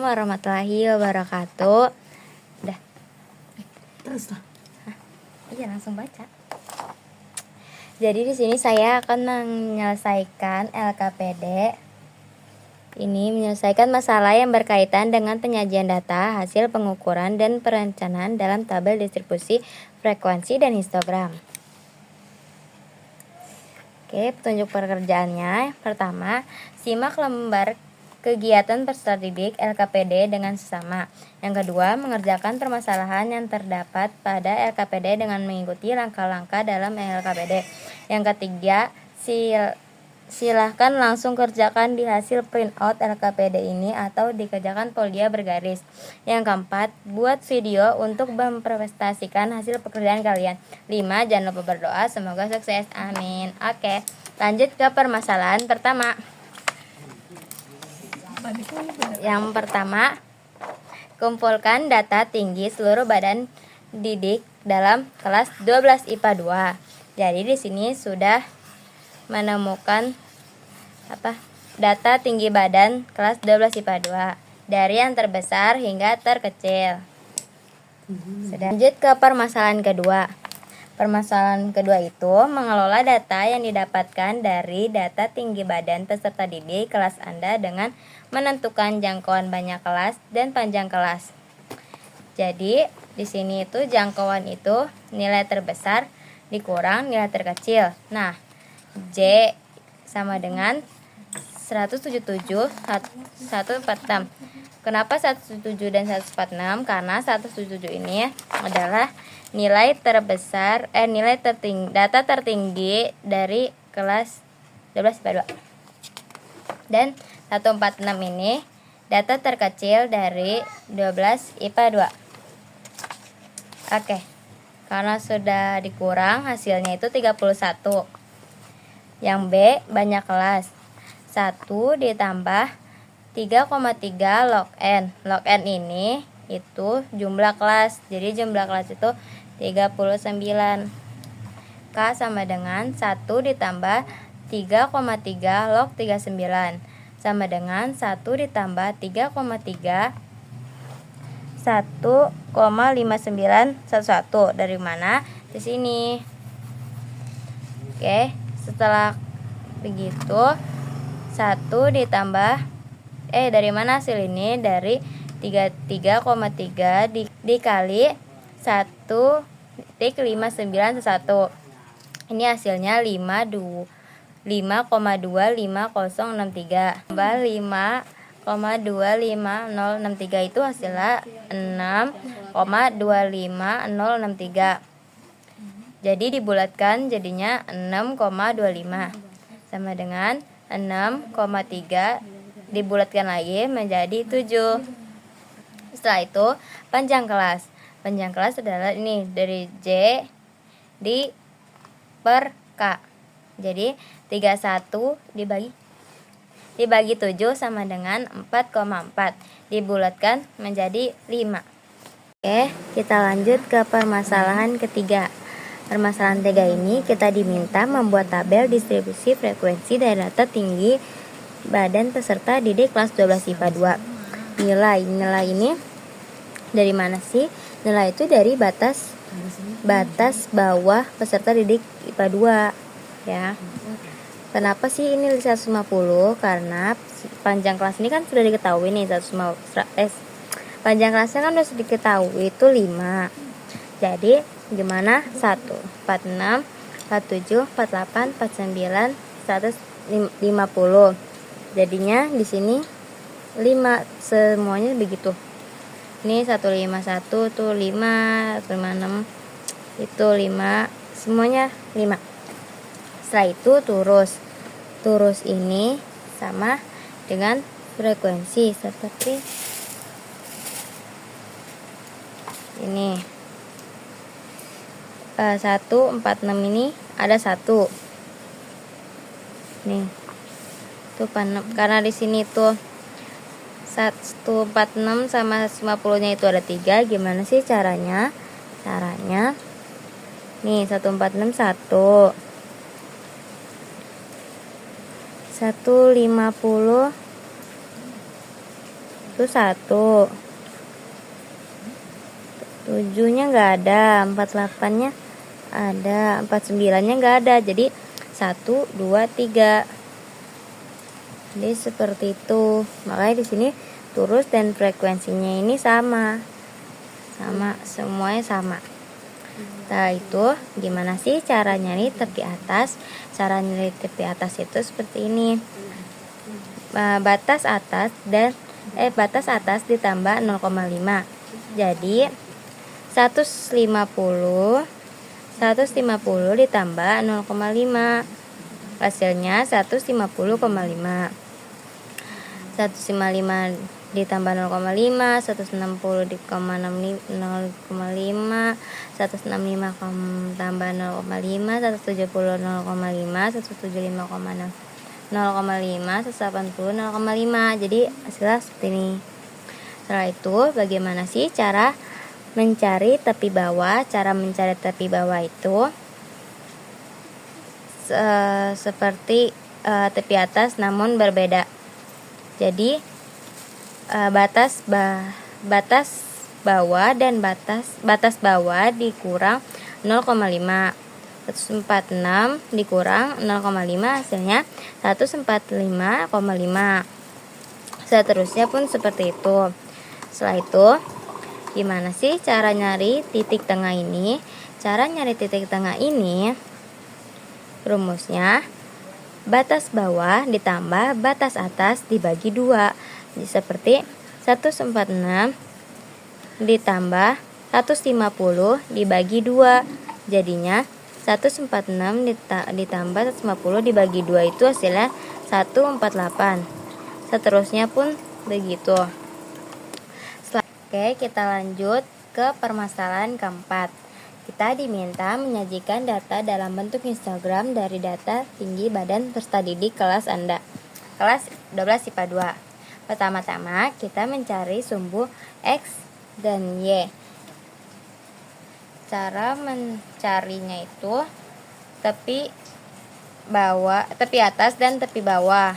Warahmatullahi wabarakatuh. Udah. Terus lah. Iya, langsung baca. Jadi di sini saya akan menyelesaikan LKPD. Ini menyelesaikan masalah yang berkaitan dengan penyajian data, hasil pengukuran dan perencanaan dalam tabel distribusi frekuensi dan histogram. Oke, petunjuk pekerjaannya. Pertama, simak lembar kegiatan peserta didik LKPD dengan sesama. Yang kedua, mengerjakan permasalahan yang terdapat pada LKPD dengan mengikuti langkah-langkah dalam LKPD. Yang ketiga, silahkan langsung kerjakan di hasil printout LKPD ini atau dikerjakan folder bergaris. Yang keempat, buat video untuk mempresentasikan hasil pekerjaan kalian. 5. Jangan lupa berdoa, semoga sukses. Amin. Oke, lanjut ke permasalahan pertama. Yang pertama, kumpulkan data tinggi seluruh badan didik dalam kelas 12 IPA 2. Jadi di sini sudah menemukan data tinggi badan kelas 12 IPA 2 dari yang terbesar hingga terkecil. Lanjut ke permasalahan kedua. Permasalahan kedua itu mengelola data yang didapatkan dari data tinggi badan peserta didik kelas Anda dengan menentukan jangkauan banyak kelas dan panjang kelas. Jadi di sini itu jangkauan itu nilai terbesar dikurang nilai terkecil. Nah, J sama dengan 177 146. Kenapa 177 dan 146? Karena 177 ini adalah nilai terbesar data tertinggi dari kelas 12 IPA 2. Dan 146 ini data terkecil dari 12 IPA 2. Oke. Karena sudah dikurang hasilnya itu 31. Yang B, banyak kelas. 1 ditambah 3,3 log N. Log N ini itu jumlah kelas. Jadi jumlah kelas itu 39. K sama dengan 1 ditambah 3,3 log 39 sama dengan 1 ditambah 3,3 1,5911. Dari mana? Di sini. Oke, setelah begitu 1 ditambah dari mana hasil ini? Dari 3,3 dikali 1,5911. Ini hasilnya 5,25063 tambah 5,25063 itu hasilnya 6,25063. Jadi dibulatkan jadinya 6,25 sama dengan 6,3 dibulatkan lagi menjadi 7. Setelah itu panjang kelas. Panjang kelas adalah ini dari J per K. Jadi 31 dibagi 7 sama dengan 4,4. Dibulatkan menjadi 5. Oke, kita lanjut ke permasalahan ketiga. Permasalahan 3 ini kita diminta membuat tabel distribusi frekuensi dari data tinggi badan peserta didik kelas 12 IPA 2. Nilai ini dari mana sih? Nilai itu dari batas bawah peserta didik IPA 2 ya. Kenapa sih ini 150? Karena panjang kelas ini kan sudah diketahui nih 150. Panjang kelasnya kan sudah diketahui itu 5. Jadi gimana? 1, 46, 47, 48, 49, 150. Jadinya di sini 5 semuanya begitu. Ini 151 tuh 5, 156 itu 5, semuanya 5. Setelah itu turus ini sama dengan frekuensi seperti ini. 146 ini ada 1. Nih. Tuh karena di sini tuh 146 sama 150-nya itu ada 3. Gimana sih caranya? Caranya nih 146 1 150 Itu 1. 7-nya nggak ada, 48-nya ada, 49-nya nggak ada. Jadi 1, 2, 3. Jadi seperti itu. Makanya di sini turus dan frekuensinya ini sama, semuanya sama. Setelah itu gimana sih cara nyari tepi atas? Cara nyari tepi atas itu seperti ini. Batas atas ditambah 0,5. Jadi 150 ditambah 0,5. Hasilnya 150,5. 155 ditambah 0,5, 160 0,5, 165 tambah 0,5, 170 0,5, 175,0, 0,5, 180 0,5. Jadi hasilnya seperti ini. Setelah itu bagaimana sih cara mencari tepi bawah? Cara mencari tepi bawah itu seperti tepi atas namun berbeda. Jadi batas bawah dan batas bawah dikurang 0,5. 146 dikurang 0,5 hasilnya 145,5. Seterusnya pun seperti itu. Setelah itu gimana sih cara nyari titik tengah ini? Cara nyari titik tengah ini rumusnya batas bawah ditambah batas atas dibagi 2. Jadi seperti 146 ditambah 150 dibagi 2. Jadinya 146 ditambah 150 dibagi 2 itu hasilnya 148. Seterusnya pun begitu. Oke, kita lanjut ke permasalahan keempat. Kita diminta menyajikan data dalam bentuk histogram dari data tinggi badan peserta didik kelas Anda. Kelas 12 IPA 2. Pertama-tama kita mencari sumbu X dan Y. Cara mencarinya itu tepi atas dan tepi bawah.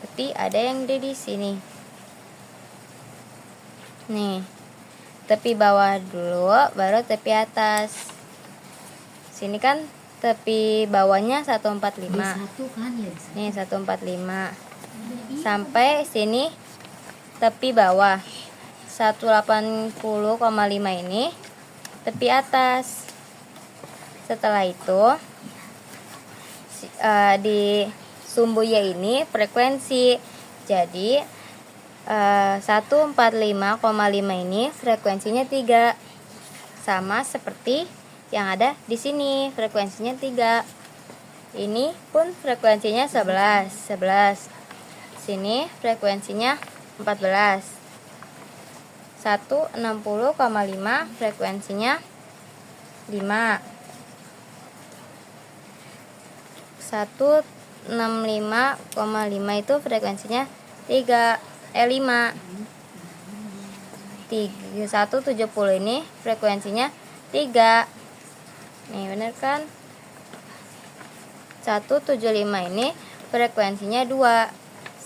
Tepi ada yang di sini. Nih, tepi bawah dulu, baru tepi atas. Sini kan tepi bawahnya 145. Kan, ya? Nih 145. Sampai sini tepi bawah 180,5 ini tepi atas. Setelah itu di sumbu Y ini frekuensi. Jadi 145,5 ini frekuensinya 3. Sama seperti yang ada di sini, frekuensinya 3. Ini pun frekuensinya 11. Sini frekuensinya 14. 160,5 frekuensinya 5. 165,5 itu frekuensinya 5. 170 ini frekuensinya 3. Nih bener kan? 175 ini frekuensinya 2.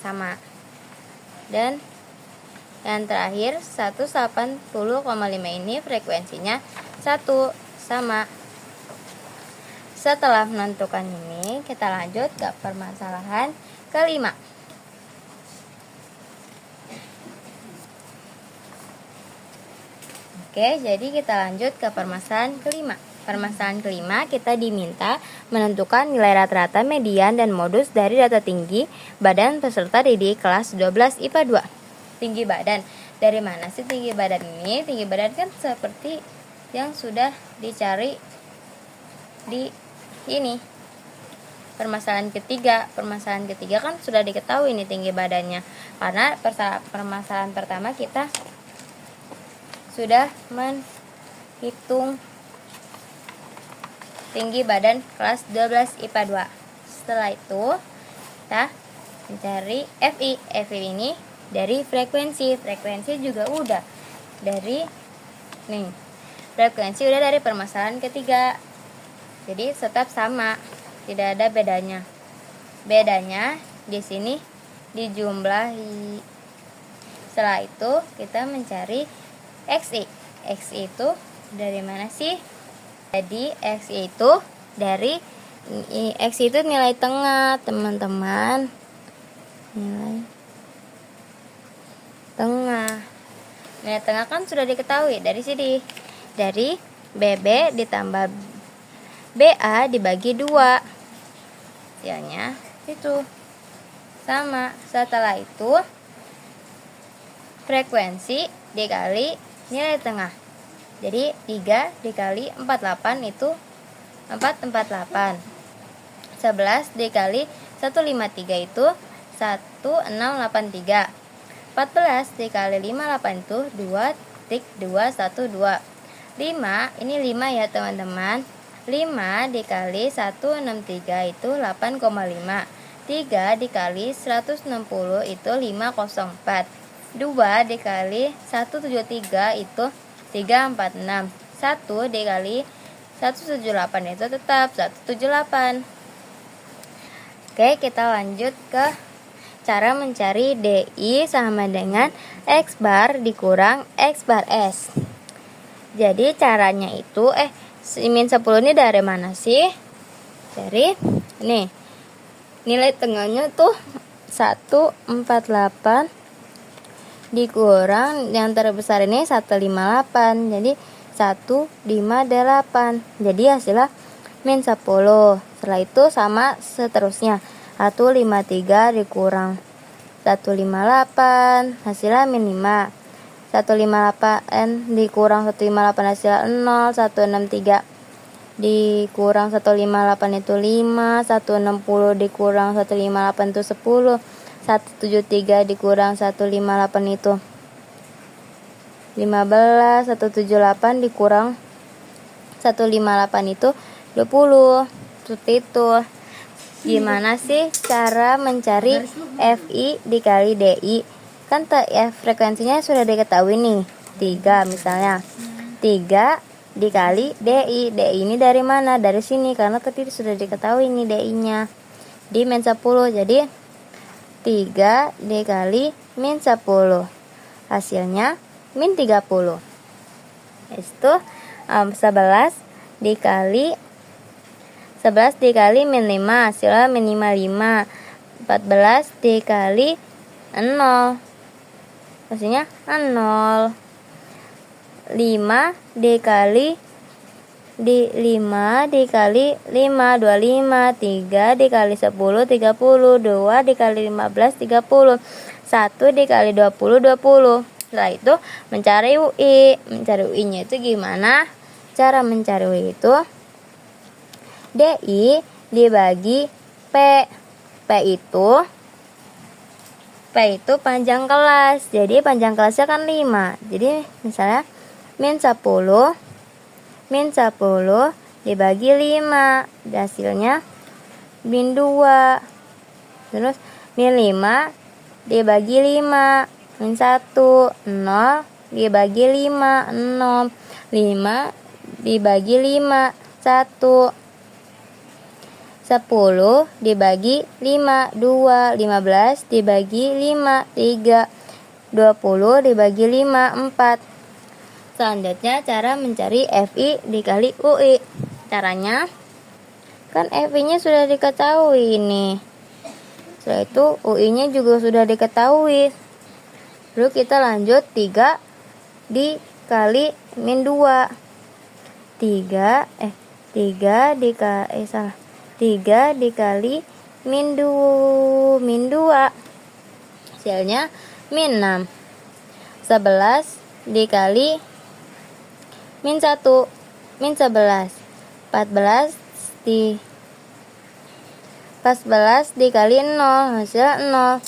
Sama. Dan yang terakhir 180,5 ini frekuensinya 1. Sama. Setelah menentukan ini, kita lanjut ke permasalahan kelima. Oke, jadi kita lanjut ke permasalahan kelima. Permasalahan kelima, kita diminta menentukan nilai rata-rata median dan modus dari data tinggi badan peserta didik kelas 12 IPA 2. Tinggi badan. Dari mana sih tinggi badan ini? Tinggi badan kan seperti yang sudah dicari di ini. Permasalahan ketiga kan sudah diketahui ini tinggi badannya. Karena permasalahan pertama kita sudah menghitung tinggi badan kelas 12 IPA 2. Setelah itu kita mencari FI. FI ini dari frekuensi juga udah dari frekuensi udah dari permasalahan ketiga. Jadi tetap sama, tidak ada bedanya. Bedanya di sini dijumlahi Setelah itu kita mencari XI. XI itu dari mana sih? Jadi XI itu dari XI itu nilai tengah, teman-teman. Nilai tengah. Nilai tengah kan sudah diketahui dari sini. Dari BB ditambah BA dibagi 2. Hasilnya itu sama. Setelah itu frekuensi dikali nilai tengah. Jadi 3 dikali 48 itu 448. 11 dikali 153 itu 1683. 14 dikali 58 itu 2,212. 5 ini 5 ya teman-teman. 5 dikali 163 itu 8,5. 3 dikali 160 itu 504. 2 dikali 173 itu 346. 1 dikali 178 itu tetap 178. Oke, kita lanjut ke cara mencari DI sama dengan X bar dikurang X bar S. Jadi caranya itu min 10 ini dari mana sih? Dari nih. Nilai tengahnya tuh 148 dikurang yang terbesar ini 158. Jadi 158. Jadi hasilnya min 10. Setelah itu sama seterusnya. 153 dikurang 158 hasilnya min 5. 158 dikurang 158 hasilnya 0. 163 dikurang 158 itu 5. 160 dikurang 158 itu 10. 173 dikurang 158 itu 15. 178 dikurang 158 itu 20. Seperti itu. Gimana sih cara mencari FI dikali DI? Kan frekuensinya sudah diketahui nih, 3 misalnya. 3 dikali DI. DI ini dari mana? Dari sini, karena tadi sudah diketahui nih DI-nya. Di min 10. Jadi 3 dikali min 10. Hasilnya min 30. Itu 11 dikali min 5 hasilnya min 55. 14 dikali 0 hasilnya 0. 5 dikali 5 25 3 dikali 10 30 2 dikali 15 30 1 dikali 20 20. Setelah itu mencari UI. Mencari UI-nya itu gimana? Cara mencari UI itu DI dibagi P. P itu panjang kelas. Jadi panjang kelasnya kan 5. Jadi misalnya min 10 dibagi 5. Hasilnya min 2. Terus min 5 dibagi 5. Min 1. 0 dibagi 5. 0. 5 dibagi 5. 1. 10 dibagi 5 2. 15 dibagi 5 3. 20 dibagi 5 4. Selanjutnya cara mencari FI dikali UI. Caranya kan FI-nya sudah diketahui ini. Setelah itu UI-nya juga sudah diketahui. Lalu kita lanjut 3 dikali min 2. 3 dikali min 2 hasilnya min 6. 11 dikali min 1 min 11. 14 dikali 0 hasilnya 0.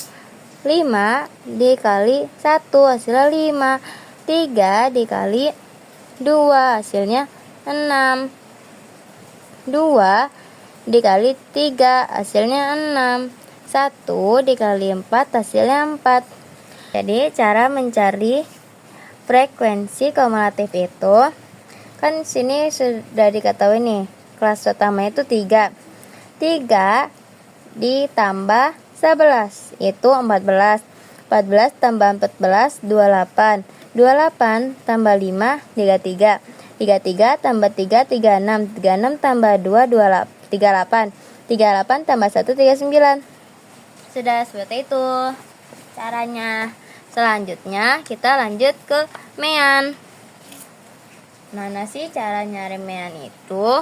5 dikali 1 hasilnya 5. 3 dikali 2 hasilnya 6. 2 dikali 3 hasilnya 6. 1 dikali 4 hasilnya 4. Jadi cara mencari frekuensi kumulatif itu kan sini sudah diketahui nih, kelas utama itu 3. 3 ditambah 11 itu 14. 14 tambah 14, 28. 28 tambah 5, 33. 33 tambah 3, 36. 36 tambah 2, 38. 38 tambah 1, 39. Sudah seperti itu caranya. Selanjutnya kita lanjut ke mean. Mana sih cara nyari mean itu?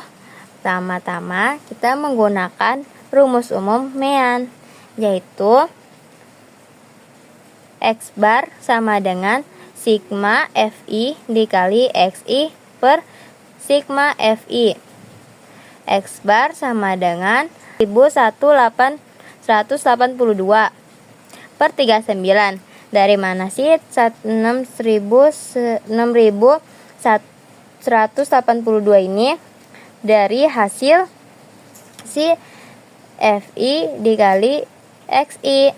Pertama-tama kita menggunakan rumus umum mean, yaitu X bar sama dengan sigma FI dikali XI per sigma FI. X bar sama dengan 182 per 39. Dari mana sih 6182 ini? Dari hasil si FI dikali XI.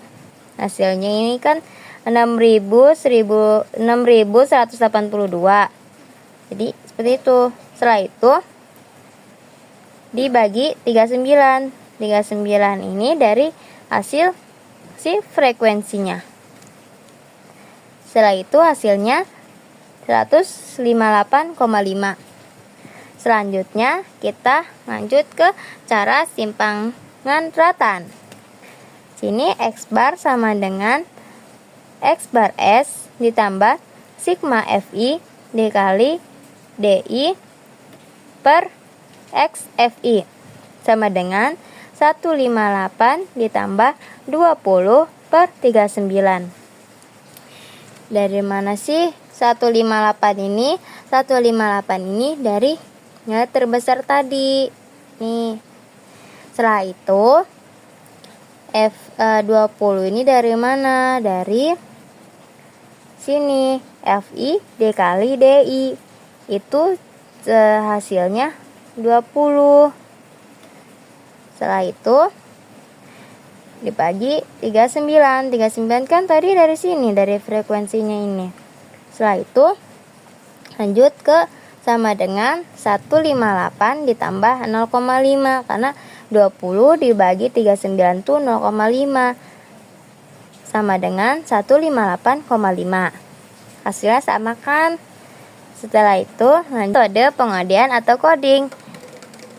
Hasilnya ini kan 6182. Jadi seperti itu. Setelah itu dibagi 39. 39 ini dari hasil si frekuensinya. Setelah itu hasilnya 158,5. Selanjutnya kita lanjut ke cara simpangan ratan. Sini X bar sama dengan X bar S ditambah sigma FI dikali DI per X FI sama dengan 158 ditambah 20 per 39. Dari mana sih 158 ini? 158 ini dari nilai terbesar tadi. Nih. Setelah itu F20 ini dari mana? Dari sini. FI dikali DI. Itu hasilnya 20. Setelah itu dibagi 39. 39 kan tadi dari sini, dari frekuensinya ini. Setelah itu lanjut ke sama dengan 158 ditambah 0,5 karena 20 dibagi 39 itu 0,5 sama dengan 158,5. Hasilnya sama kan? Setelah itu lanjut metode pengadaan atau coding.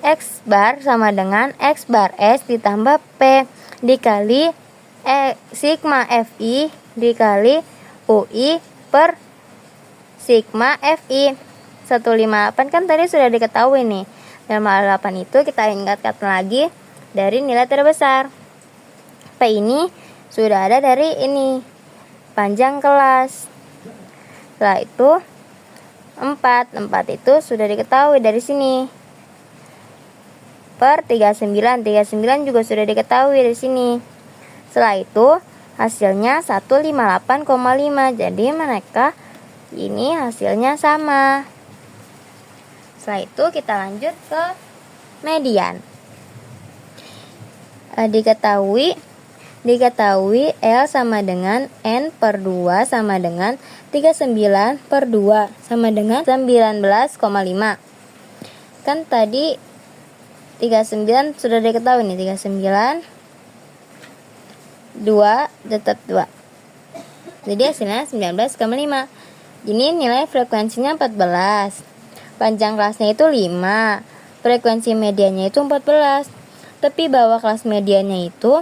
X bar sama dengan X bar S ditambah P dikali sigma FI dikali UI per sigma FI. 158 kan tadi sudah diketahui nih. 158 itu kita ingatkan lagi dari nilai terbesar. P ini sudah ada dari ini, panjang kelas. Setelah itu 4 itu sudah diketahui dari sini. Per 39 juga sudah diketahui dari sini. Setelah itu hasilnya 158,5. Jadi mereka ini hasilnya sama. Setelah itu kita lanjut ke median. Diketahui L sama dengan N per 2 sama dengan 39 per 2 sama dengan 19,5. Kan tadi 39 sudah diketahui nih, 39 2 tetap 2. Jadi hasilnya 19,5. Ini nilai frekuensinya 14. Panjang kelasnya itu 5. Frekuensi mediannya itu 14. Tapi bawah kelas mediannya itu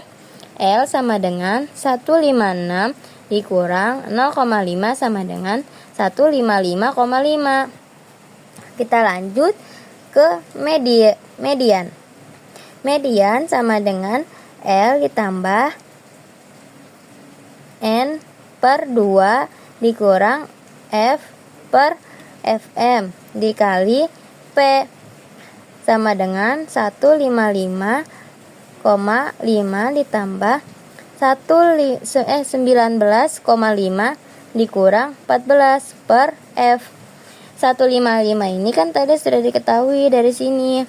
L sama dengan 156 dikurang 0,5 sama dengan 155,5. Kita lanjut ke median. Median sama dengan L ditambah N per 2 dikurang F per FM dikali P sama dengan 155,5 ditambah 19,5 dikurang 14 per F. 155 ini kan tadi sudah diketahui dari sini.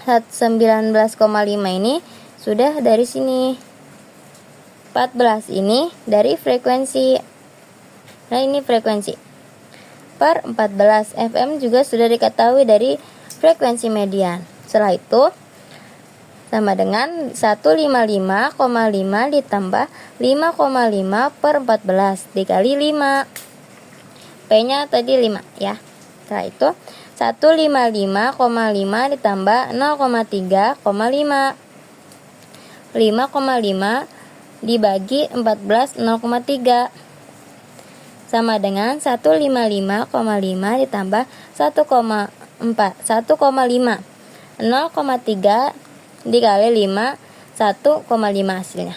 19,5 ini sudah dari sini. 14 ini dari frekuensi. Nah, ini frekuensi. Per 14 FM juga sudah diketahui dari frekuensi median. Setelah itu sama dengan 155,5 ditambah 5,5 per 14 dikali 5. P-nya tadi 5 ya. Setelah itu 155,5 ditambah 0,3,5. 5,5 dibagi 14 0,3 sama dengan 155,5 ditambah 1,5 0,3 dikali 5 1,5 hasilnya.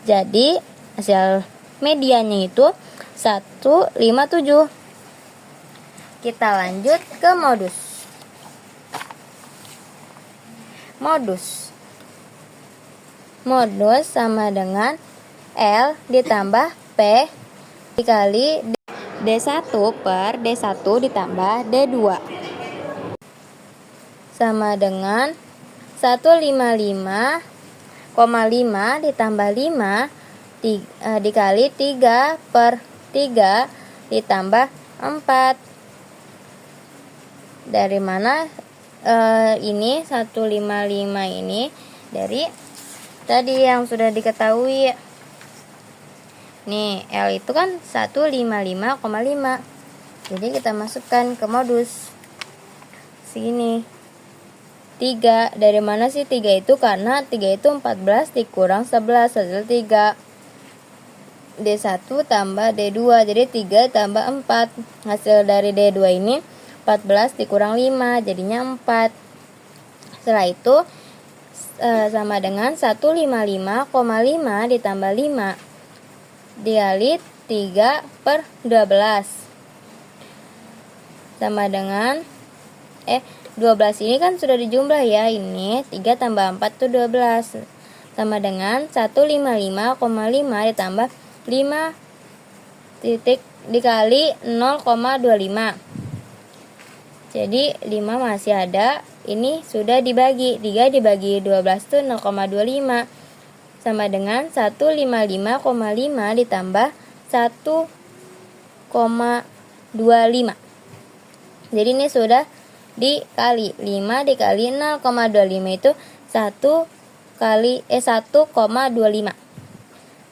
Jadi hasil mediannya itu 157. Kita lanjut ke modus. Modus sama dengan L ditambah P dikali D1 per D1 ditambah D2 sama dengan 155,5 ditambah 5 dikali 3 per 3 ditambah 4. Dari mana ini 155 ini? Dari tadi yang sudah diketahui. Nih, L itu kan 155,5. Jadi kita masukkan ke modus. Sini. 3. Dari mana sih 3 itu? Karena 3 itu 14 dikurang 11 hasil 3. D1 tambah D2. Jadi 3 tambah 4. Hasil dari D2 ini 14 dikurang 5 jadinya 4. Setelah itu sama dengan 155,5 ditambah 5 dikali 3 per 12 sama dengan 12 ini kan sudah dijumlah ya. Ini 3 tambah 4 itu 12 sama dengan 155,5 ditambah 5 titik dikali 0,25. Jadi 5 masih ada. Ini sudah dibagi. 3 dibagi 12 itu 0,25 sama dengan 155,5 ditambah 1,25. Jadi ini sudah dikali 5 dikali 0,25 itu 1,25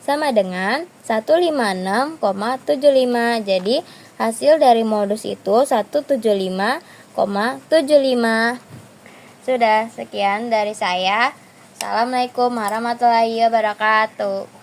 sama dengan 156,75. Jadi hasil dari modus itu 175,75. Sudah, sekian dari saya. Assalamualaikum warahmatullahi wabarakatuh.